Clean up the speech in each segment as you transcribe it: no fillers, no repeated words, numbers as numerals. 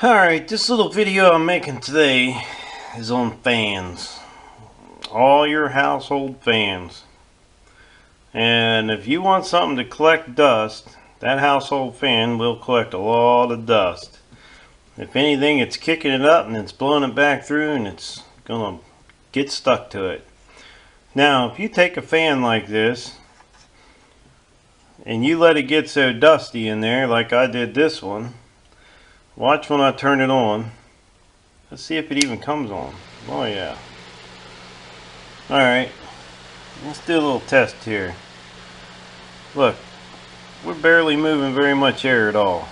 Alright, this little video I'm making today is on fans. All your household fans. And if you want something to collect dust, that household fan will collect a lot of dust. If anything, it's kicking it up and it's blowing it back through and it's gonna get stuck to it. Now, if you take a fan like this and you let it get so dusty in there like I did this one, watch when I turn it on. Let's see if it even comes on. Oh yeah. Alright. Let's do a little test here. Look. We're barely moving very much air at all.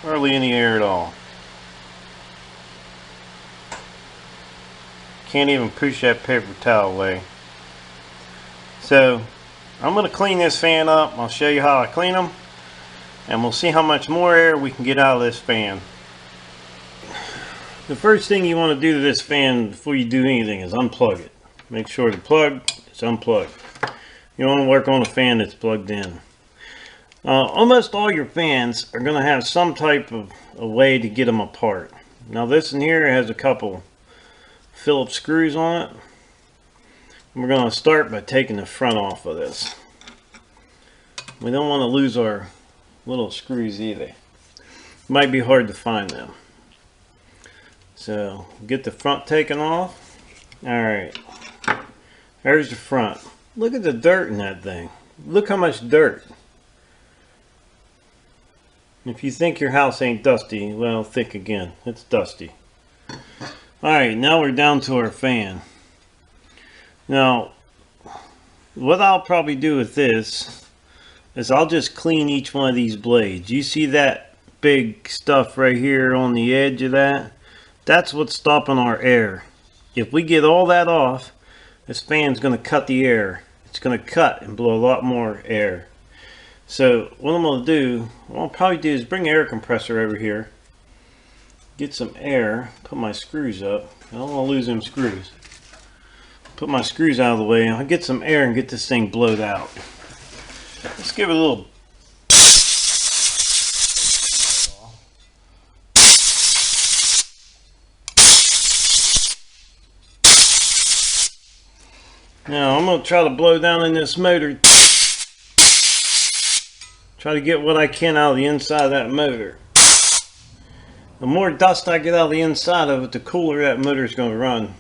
Hardly any air at all. Can't even push that paper towel away. So, I'm going to clean this fan up. I'll show you how I clean them. And we'll see how much more air we can get out of this fan. The first thing you want to do to this fan before you do anything is unplug it. Make sure the plug is unplugged. You want to work on a fan that's plugged in. Almost all your fans are going to have some type of a way to get them apart. Now this in here has a couple Phillips screws on it. We're going to start by taking the front off of this. We don't want to lose our little screws either. It might be hard to find them. So get the front taken off. Alright, there's the front. Look at the dirt in that thing. Look how much dirt. If you think your house ain't dusty, well, think again. It's dusty. Alright, now we're down to our fan. Now, what I'll probably do with this is I'll just clean each one of these blades. You see that big stuff right here on the edge of that? That's what's stopping our air. If we get all that off, this fan's going to cut the air. It's going to cut and blow a lot more air. So what I'm going to do, what I'll probably do is bring an air compressor over here. Get some air. Put my screws up. I don't want to lose them screws. Put my screws out of the way and I'll get some air and get this thing blowed out. Let's give it a little. Now I'm going to try to blow down in this motor. Try to get what I can out of the inside of that motor. The more dust I get out of the inside of it, the cooler that motor is going to run.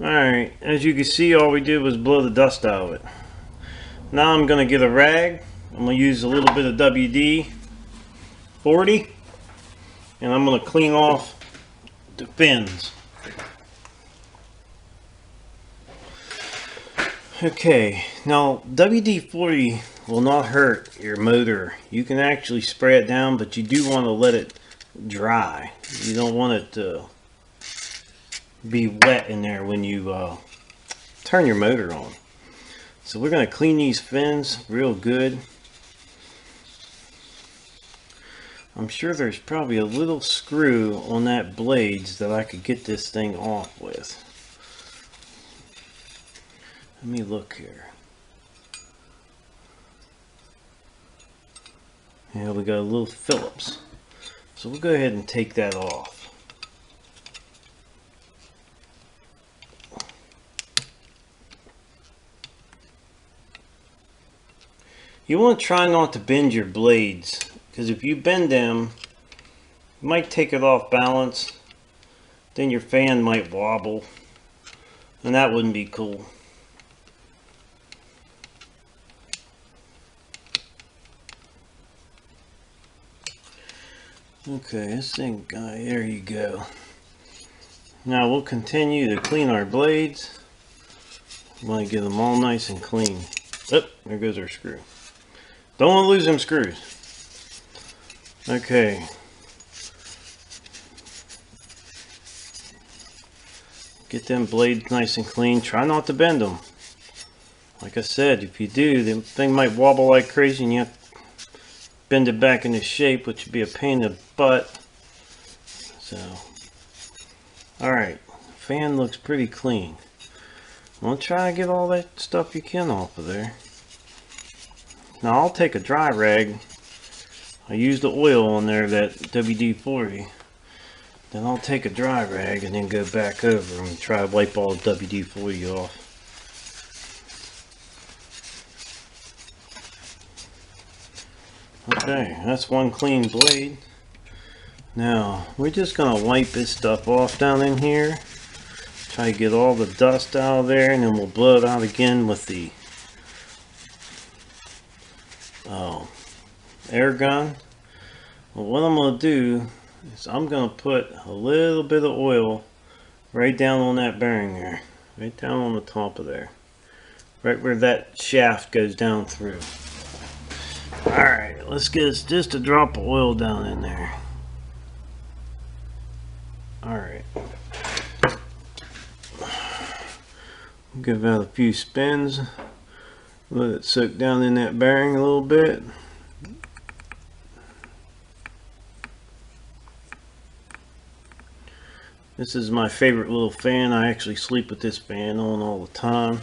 Alright, as you can see, all we did was blow the dust out of it. Now I'm going to get a rag. I'm going to use a little bit of WD-40 and I'm going to clean off the fins. Okay, now WD-40 will not hurt your motor. You can actually spray it down, but you do want to let it dry. You don't want it to be wet in there when you turn your motor on. So we're going to clean these fins real good. I'm sure there's probably a little screw on that blades that I could get this thing off with. Let me look here. Yeah, we got a little Phillips. So we'll go ahead and take that off. You want to try not to bend your blades, because if you bend them, you might take it off balance, then your fan might wobble, and that wouldn't be cool. Okay, this thing, there you go. Now we'll continue to clean our blades. I want to get them all nice and clean. Oh, there goes our screw. Don't want to lose them screws. Okay. Get them blades nice and clean. Try not to bend them. Like I said, if you do, the thing might wobble like crazy and you have to bend it back into shape, which would be a pain in the butt. So, alright, fan looks pretty clean. I'm going to try to get all that stuff you can off of there. Now I'll take a dry rag. I used the oil on there, that WD-40. Then I'll take a dry rag and then go back over and try to wipe all the WD-40 off. Okay, that's one clean blade. Now, we're just going to wipe this stuff off down in here. Try to get all the dust out of there, and then we'll blow it out again with the air gun. Well, what I'm going to do is I'm going to put a little bit of oil right down on that bearing there. Right down on the top of there. Right where that shaft goes down through. Alright, let's get just a drop of oil down in there. Alright. Give that a few spins. Let it soak down in that bearing a little bit. This is my favorite little fan. I actually sleep with this fan on all the time.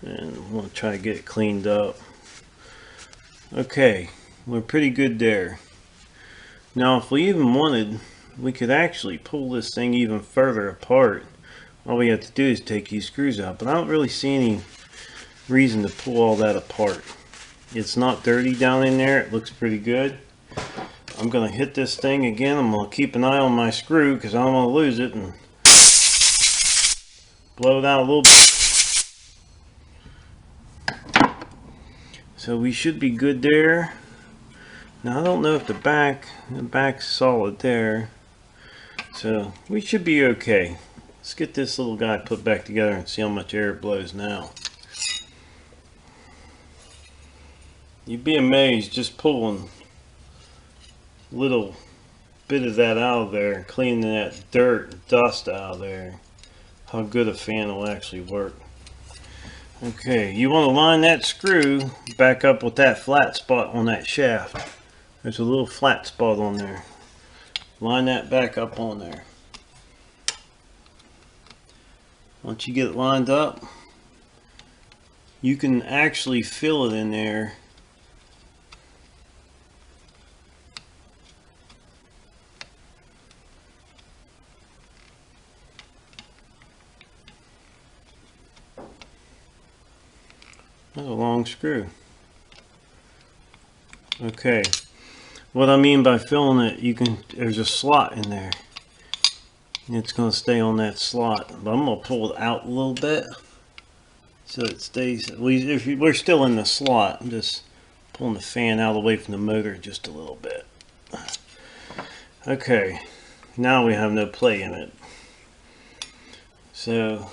And I'm going to try to get it cleaned up. Okay, we're pretty good there. Now if we even wanted, we could actually pull this thing even further apart. All we have to do is take these screws out, but I don't really see any reason to pull all that apart. It's not dirty down in there. It looks pretty good. I'm going to hit this thing again. I'm going to keep an eye on my screw because I don't want to lose it, and blow it out a little bit. So we should be good there. Now I don't know if the back's solid there. So we should be okay. Let's get this little guy put back together and see how much air it blows now. You'd be amazed just pulling a little bit of that out of there, cleaning that dirt and dust out of there, how good a fan will actually work. Okay, you want to line that screw back up with that flat spot on that shaft. There's a little flat spot on there. Line that back up on there. Once you get it lined up, you can actually fill it in there. That's a long screw. Okay, what I mean by filling it, there's a slot in there. It's going to stay on that slot, but I'm going to pull it out a little bit so it stays. We're still in the slot. I'm just pulling the fan out away from the motor just a little bit. Okay, now we have no play in it. So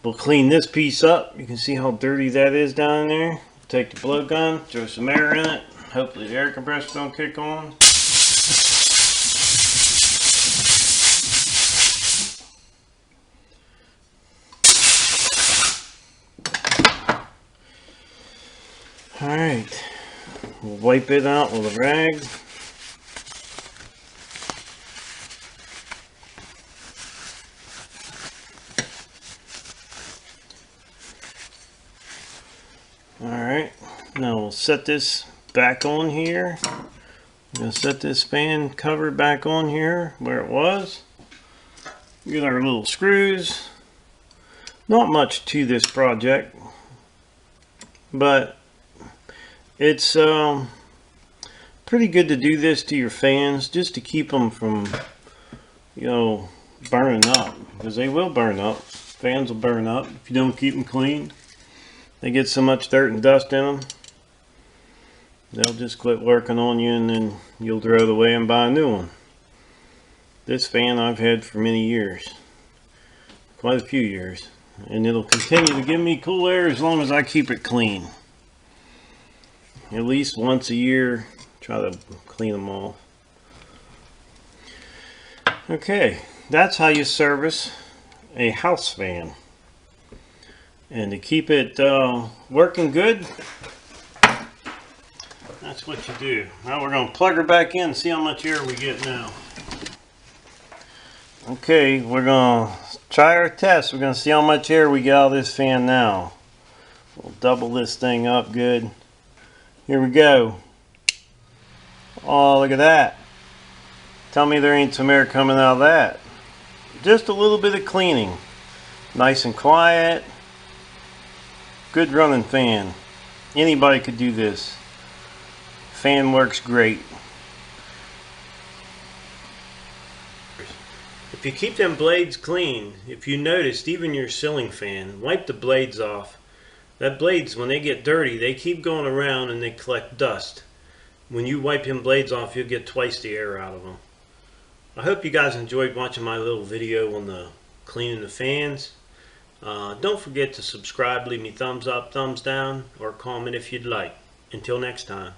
we'll clean this piece up. You can see how dirty that is down there. Take the blow gun, throw some air in it. Hopefully the air compressor don't kick on. Alright, we'll wipe it out with a rag. Alright, now we'll set this back on here. I'm going to set this fan cover back on here where it was. Get our little screws. Not much to this project, but it's pretty good to do this to your fans just to keep them from, burning up, because they will burn up. Fans will burn up if you don't keep them clean. They get so much dirt and dust in them, they'll just quit working on you, and then you'll throw it away and buy a new one. This fan I've had for many years, quite a few years, and it'll continue to give me cool air as long as I keep it clean. At least once a year, try to clean them off. Okay, that's how you service a house fan. And to keep it working good, That's what you do. Now we're going to plug her back in and see how much air we get now. Okay, we're going to try our test. We're going to see how much air we get out of this fan now. We'll double this thing up good. Here we go. Oh, look at that. Tell me there ain't some air coming out of that. Just a little bit of cleaning. Nice and quiet. Good running fan. Anybody could do this. Fan works great. If you keep them blades clean, if you noticed, even your ceiling fan, wipe the blades off. That blades, when they get dirty, they keep going around and they collect dust. When you wipe them blades off, you'll get twice the air out of them. I hope you guys enjoyed watching my little video on the cleaning the fans. Don't forget to subscribe, leave me thumbs up, thumbs down, or comment if you'd like. Until next time.